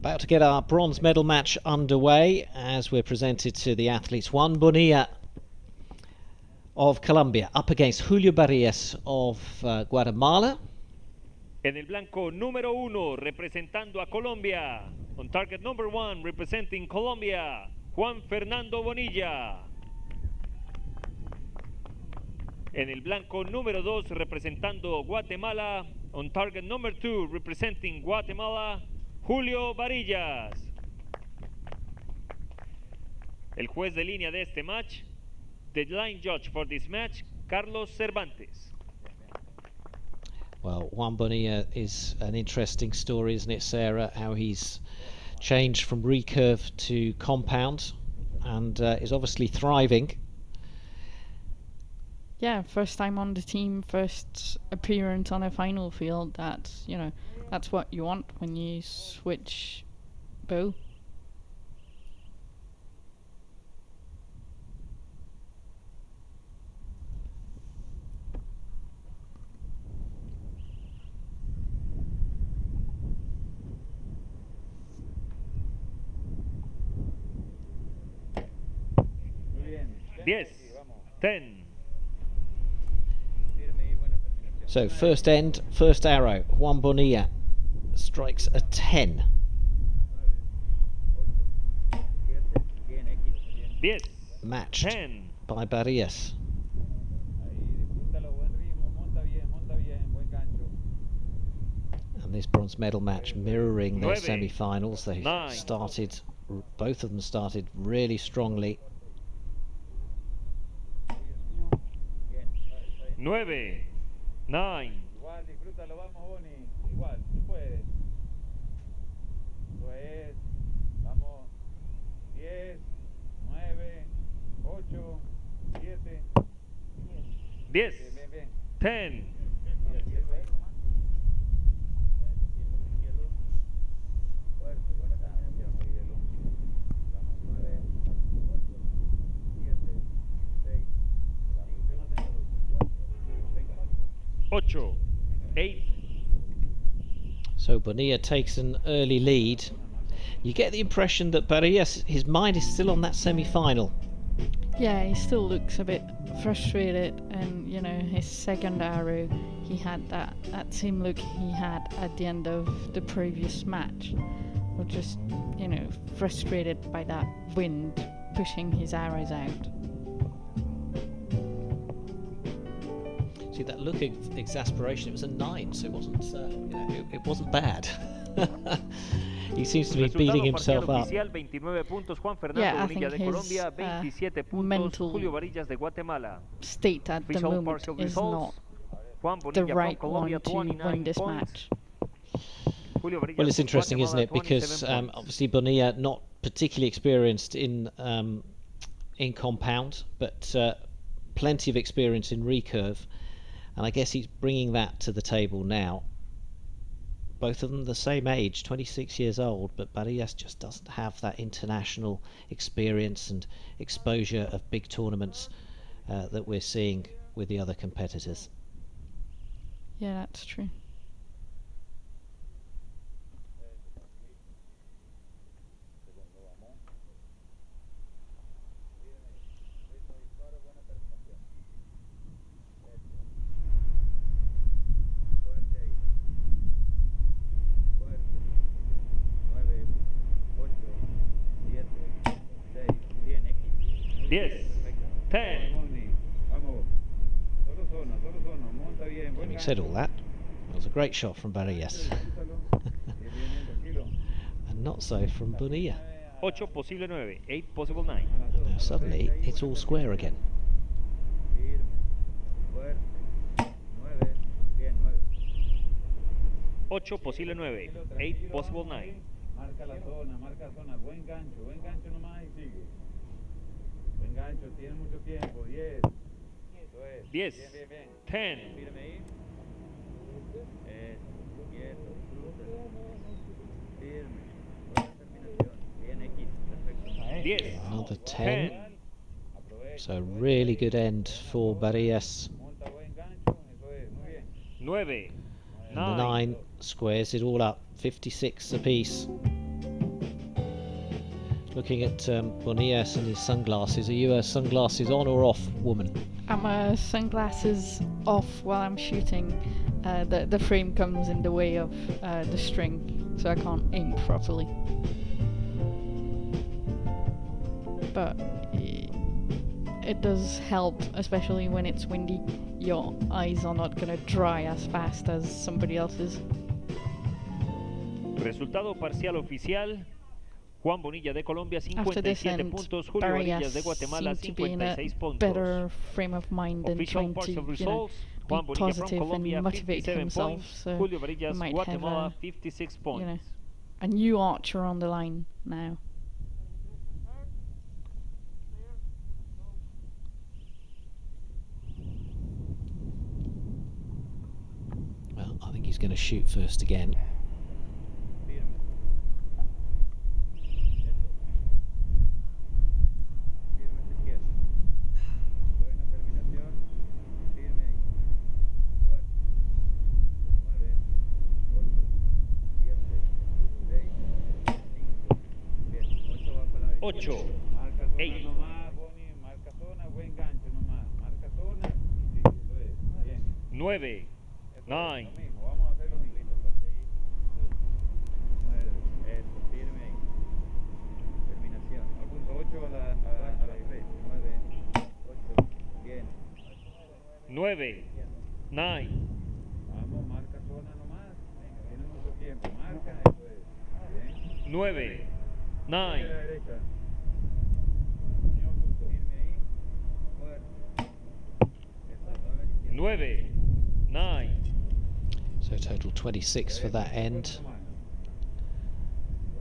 About to get our bronze medal match underway as we're presented to the athletes. Juan Bonilla of Colombia up against Julio Barillas of Guatemala. En el blanco número 1 representando a Colombia. On target number 1 representing Colombia, Juan Fernando Bonilla. En el blanco número 2 representando Guatemala. On target number 2 representing Guatemala, Julio Barillas. El juez de línea de este match, the line judge for this match, Carlos Cervantes. Well, Juan Bonilla is an interesting story, isn't it, Sarah? How he's changed from recurve to compound and is obviously thriving. Yeah, first time on the team, first appearance on a final field. That's, you know, that's what you want when you switch bow. Diez, 10. So first end, first arrow. Juan Bonilla strikes a 10. 10. Matched 10. by Barillas. And this bronze medal match mirroring their semi-finals. They started, both of them started really strongly. 9. 9. Igual, disfrútalo, vamos, Boni. Igual, tú puedes. Pues, vamos. 10, 9, 8, 7. 10. Bien, bien. 10. Fuerte, buena canción, hielo. Vamos, 9, 8, 7, 6. 8. 8. So Bonilla takes an early lead. You get the impression that Barillas, his mind is still on that semi-final. Yeah, he still looks a bit frustrated, and you know, his second arrow, he had that same look he had at the end of the previous match. Or just, you know, frustrated by that wind pushing his arrows out. See that look of exasperation. It was a 9, so it wasn't, you know, it wasn't bad. He seems to be beating himself up. Oficial, 29 puntos, Juan Fernando Bonilla de Colombia, 27 puntos, Julio Barillas de Guatemala. State at the moment is not the right one to win this match. Well, it's interesting, isn't it? Because obviously Bonilla not particularly experienced in compound, but plenty of experience in recurve, and I guess he's bringing that to the table now. Both of them the same age, 26 years old, but Barillas just doesn't have that international experience and exposure of big tournaments that we're seeing with the other competitors. Yeah, that's true. Yes. 10. Having said all that, it was a great shot from Barillas. And not so from Bonilla. 8 posible 9. 8 possible 9. And now suddenly it's all square again. 8 posible 9. 8 possible 9. Marca la zona. Buen gancho nomás y sigue. Buen gancho, tiene mucho tiempo. 10. Eso es. 10. Bien, bien. 10. Mírame ahí. Quieto, disfrútalo. Firme. Buena terminación. Bien, X. Perfecto. 10. Another 10. So really good end for Barillas. Monta buen gancho. Eso es. Muy bien. 9. And the 9 squares it all up. 56 apiece. Looking at Bonillas and his sunglasses, are you a sunglasses on or off woman? I'm a sunglasses off while I'm shooting. The frame comes in the way of the string, so I can't aim properly. But it does help, especially when it's windy. Your eyes are not gonna dry as fast as somebody else's. Resultado parcial oficial. Juan Bonilla de Colombia After this 57 end, puntos, Julio Barillas de Guatemala seemed to be in a 56 puntos. better frame of mind than Official trying to, partial you know, results. be Juan Bonilla from positive Colombia and motivate 57 himself. points. So Julio we Barillas might Guatemala have 56 points. you know, a new archer on the line now. Well, I think he's going to shoot first again. Ocho. Marca zona 8. nomás, Boni, marca zona, buen gancho nomás. Marca zona y sigue, eso es. Bien. 9. Eso es, 9. lo mismo, vamos a hacer lo mismo. Eso, firme ahí. Terminación. Al punto 8 a la derecha. 9, 8, bien. 9. 9. Vamos, marca zona nomás. Tiene mucho tiempo. Marca, eso es. Bien. 9. A la 9. derecha. Último punto. Firme ahí. Fuerte. Eso, 9. 9. So total 26 for that end.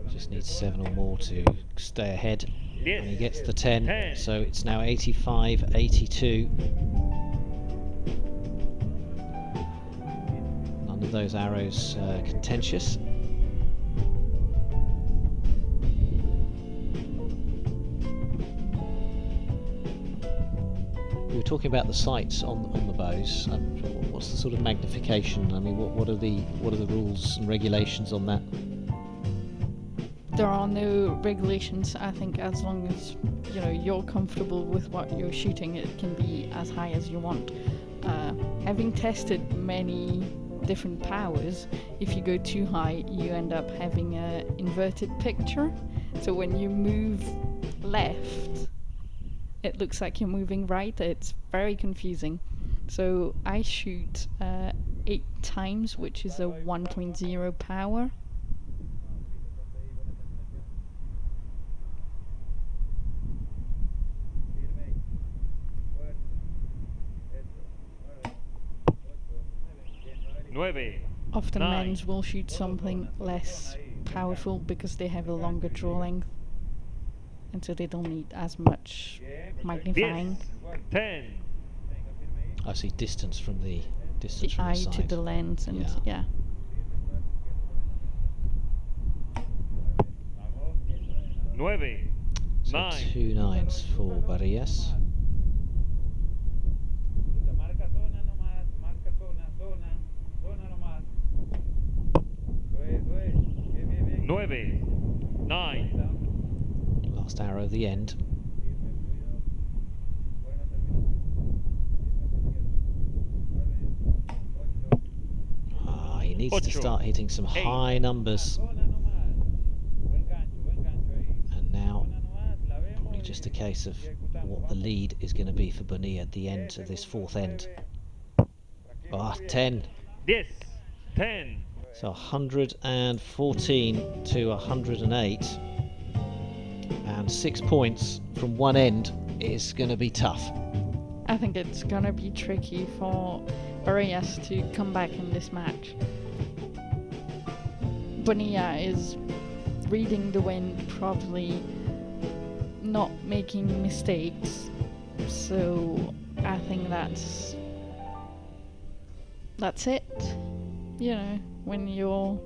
Just needs 7 or more to stay ahead. And he gets the 10, so it's now 85-82. None of those arrows contentious. We were talking about the sights on the bows. What's the sort of magnification? I mean, what are the rules and regulations on that? There are no regulations. I think as long as you're comfortable with what you're shooting, it can be as high as you want. Having tested many different powers, if you go too high, you end up having an inverted picture. So when you move left, it looks like you're moving right. It's very confusing. So I shoot 8 times, which is a 1.0 power. Often men's will shoot something less powerful because they have a longer draw length, and so they don't need as much magnifying. 10. I see distance from the distance The from eye the to side. the lens, and yeah. So 9. 2 9s for Barillas. Marca zona nomás, marca zona, zona nomás. Eso es. Bien, bien, bien. 9. 9. Last arrow at the end. He needs to start hitting some high numbers. And now, probably just a case of what the lead is going to be for Bonilla at the end of this 4th end. 10. 10. So 114 to 108. And 6 points from one end is going to be tough. I think it's gonna be tricky for Barillas to come back in this match. Bonilla is reading the wind properly, not making mistakes, so I think that's it. When you're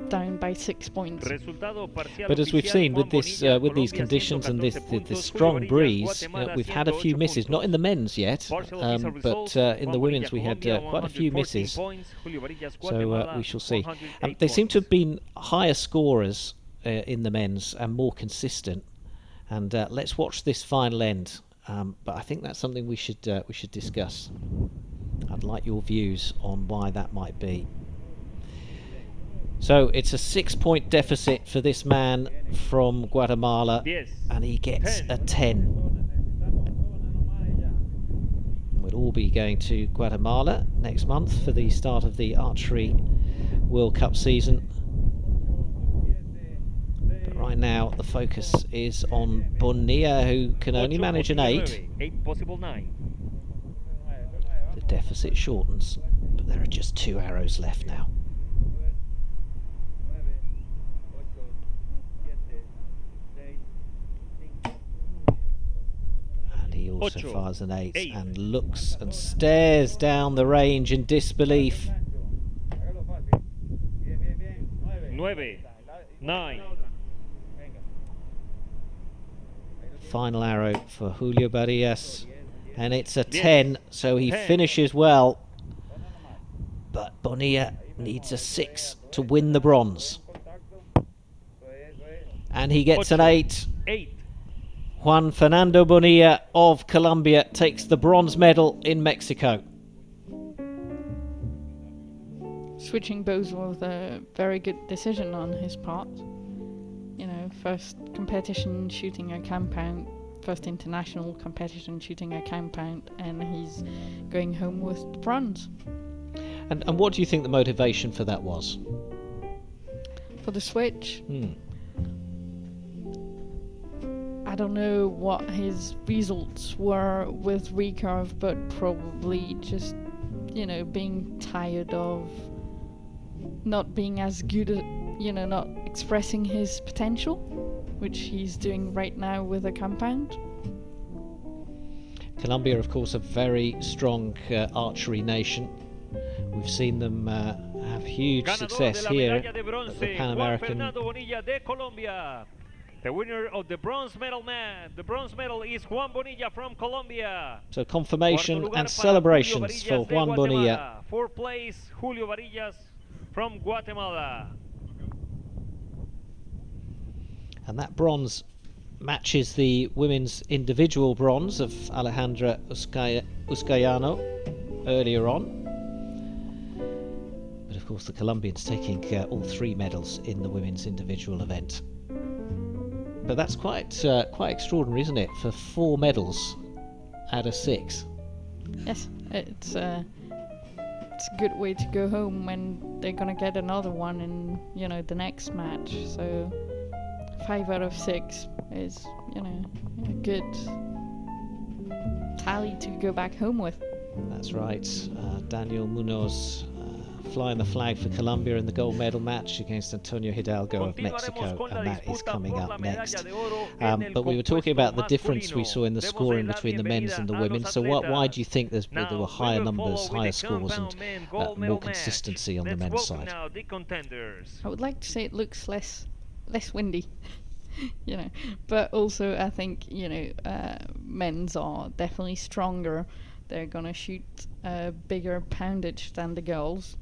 down by 6 points. But as we've seen with this, with these conditions and this strong breeze, we've had a few misses. Not in the men's yet, but in the women's we had quite a few misses. So we shall see. They seem to have been higher scorers in the men's and more consistent. And let's watch this final end. But I think that's something we should discuss. I'd like your views on why that might be. So it's a 6-point deficit for this man from Guatemala, and he gets a 10. We'll all be going to Guatemala next month for the start of the Archery World Cup season. But right now the focus is on Bonilla, who can only manage an 8. 8 possible 9. The deficit shortens, but there are just 2 arrows left now. And he also fires an 8 and looks and stares down the range in disbelief. 9. 9. Final arrow for Julio Barillas, and it's a 10, so he finishes well. But Bonilla needs a 6 to win the bronze. And he gets an 8. 8. Juan Fernando Bonilla of Colombia takes the bronze medal in Mexico. Switching bows was a very good decision on his part. You know, first competition shooting a compound, first international competition shooting a compound, and he's going home with the bronze. And what do you think the motivation for that was? For the switch? I don't know what his results were with recurve, but probably just, you know, being tired of not being as good at, you know, not expressing his potential, which he's doing right now with a compound. Colombia, of course, a very strong archery nation. We've seen them have huge success here at the Pan American. Juan Fernando Bonilla de Colombia. The winner of the bronze medal is Juan Bonilla from Colombia. So confirmation and celebrations for Juan Bonilla. 4th place, Julio Barillas from Guatemala. And that bronze matches the women's individual bronze of Alejandra Uzcayano earlier on. But of course the Colombians taking all 3 medals in the women's individual event. But that's quite extraordinary, isn't it, for 4 medals out of 6? Yes, it's a good way to go home when they're gonna get another one in, you know, the next match. So 5 out of 6 is, you know, a good tally to go back home with. That's right. Daniel Munoz flying the flag for Colombia in the gold medal match against Antonio Hidalgo of Mexico, and that is coming up next. But we were talking about the difference we saw in the scoring between the men's and the women. So why do you think there were higher numbers, higher scores, and more consistency on the men's side? I would like to say it looks less windy. You know, but also I think, you know, men's are definitely stronger. They're gonna shoot a bigger poundage than the girls.